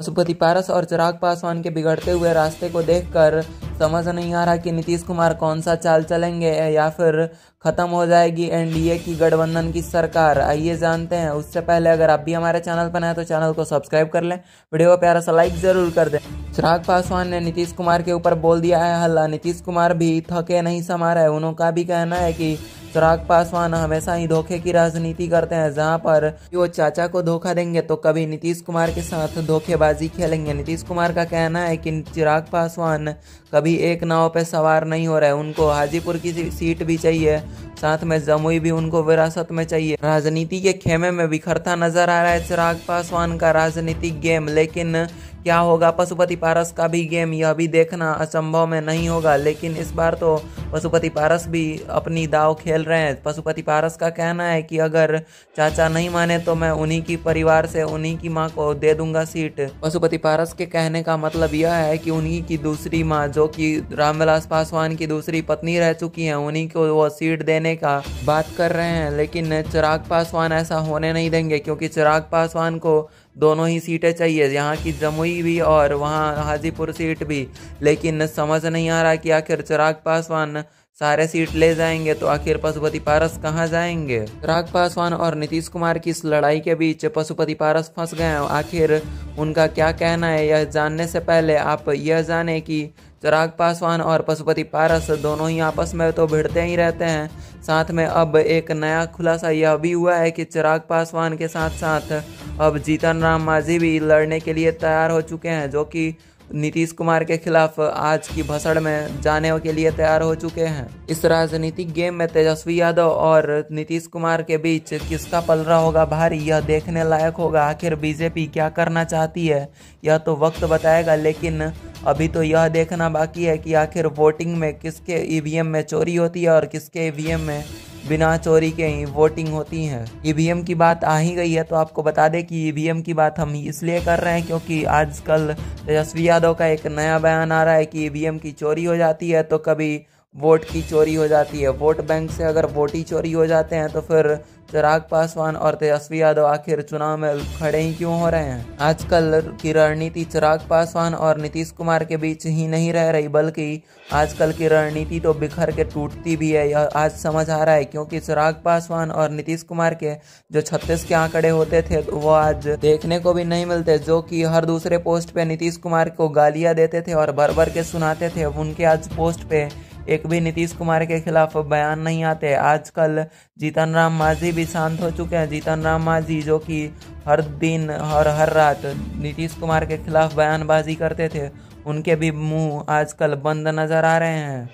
पशुपति पारस और चिराग पासवान के बिगड़ते हुए रास्ते को देखकर समझ नहीं आ रहा कि नीतीश कुमार कौन सा चाल चलेंगे या फिर खत्म हो जाएगी एनडीए की गठबंधन की सरकार। आइए जानते हैं। उससे पहले अगर आप भी हमारे चैनल पर नए हैं तो चैनल को सब्सक्राइब कर लें, वीडियो को प्यारा सा लाइक जरूर कर दें। चिराग पासवान ने नीतीश कुमार के ऊपर बोल दिया है हल्ला। नीतीश कुमार भी थके नहीं समा रहे। उनका भी कहना है कि चिराग पासवान हमेशा ही धोखे की राजनीति करते हैं, जहां पर वो चाचा को धोखा देंगे तो कभी नीतीश कुमार के साथ धोखेबाजी खेलेंगे। नीतीश कुमार का कहना है कि चिराग पासवान कभी एक नाव पे सवार नहीं हो रहे। उनको हाजीपुर की सीट भी चाहिए, साथ में जमुई भी उनको विरासत में चाहिए। राजनीति के खेमे में बिखरता नजर आ रहा है चिराग पासवान का राजनीतिक गेम, लेकिन क्या होगा पशुपति पारस का भी गेम, यह भी देखना असंभव में नहीं होगा। लेकिन इस बार तो पशुपति पारस भी अपनी दाव खेल रहे हैं। पशुपति पारस का कहना है कि अगर चाचा नहीं माने तो मैं उन्हीं की परिवार से उन्हीं की मां को दे दूंगा सीट। पशुपति पारस के कहने का मतलब यह है कि उन्हीं की दूसरी मां, जो कि रामविलास पासवान की दूसरी पत्नी रह चुकी हैं, उन्हीं को वो सीट देने का बात कर रहे हैं। लेकिन चिराग पासवान ऐसा होने नहीं देंगे, क्योंकि चिराग पासवान को दोनों ही सीटें चाहिए, यहाँ की जमुई भी और वहाँ हाजीपुर सीट भी। लेकिन समझ नहीं आ रहा कि आखिर चिराग पासवान सारे सीट ले जाएंगे तो आखिर पशुपति पारस कहाँ जाएंगे। चिराग पासवान और नीतीश कुमार की इस लड़ाई के बीच पशुपति पारस फंस गए हैं। आखिर उनका क्या कहना है, यह जानने से पहले आप यह जाने कि चिराग पासवान और पशुपति पारस दोनों ही आपस में तो भिड़ते ही रहते हैं। साथ में अब एक नया खुलासा यह भी हुआ है कि चिराग पासवान के साथ साथ अब जीतन राम मांझी भी लड़ने के लिए तैयार हो चुके हैं, जो कि नीतीश कुमार के खिलाफ आज की भसड़ में जाने के लिए तैयार हो चुके हैं। इस राजनीतिक गेम में तेजस्वी यादव और नीतीश कुमार के बीच किसका पलड़ा होगा भारी, यह देखने लायक होगा। आखिर बीजेपी क्या करना चाहती है यह तो वक्त बताएगा, लेकिन अभी तो यह देखना बाकी है कि आखिर वोटिंग में किसके ईवीएम में चोरी होती है और किसके ईवीएम में बिना चोरी के ही वोटिंग होती है। ईवीएम की बात आ ही गई है तो आपको बता दें कि ईवीएम की बात हम इसलिए कर रहे हैं क्योंकि आजकल तेजस्वी यादव का एक नया बयान आ रहा है कि ईवीएम की चोरी हो जाती है तो कभी वोट की चोरी हो जाती है। वोट बैंक से अगर वोट ही चोरी हो जाते हैं तो फिर चिराग पासवान और तेजस्वी यादव आखिर चुनाव में खड़े ही क्यों हो रहे हैं। आजकल की रणनीति चिराग पासवान और नीतीश कुमार के बीच ही नहीं रह रही, बल्कि आजकल की रणनीति तो बिखर के टूटती भी है। यह आज समझ आ रहा है, क्योंकि चिराग पासवान और नीतीश कुमार के जो 36 के आंकड़े होते थे वो आज देखने को भी नहीं मिलते। जो कि हर दूसरे पोस्ट पे नीतीश कुमार को गालियां देते थे और भर भर के सुनाते थे, उनके आज पोस्ट पे एक भी नीतीश कुमार के खिलाफ बयान नहीं आते। आजकल जीतन राम मांझी भी शांत हो चुके हैं। जीतन राम मांझी जो कि हर दिन और हर रात नीतीश कुमार के खिलाफ बयानबाजी करते थे, उनके भी मुंह आजकल बंद नजर आ रहे हैं।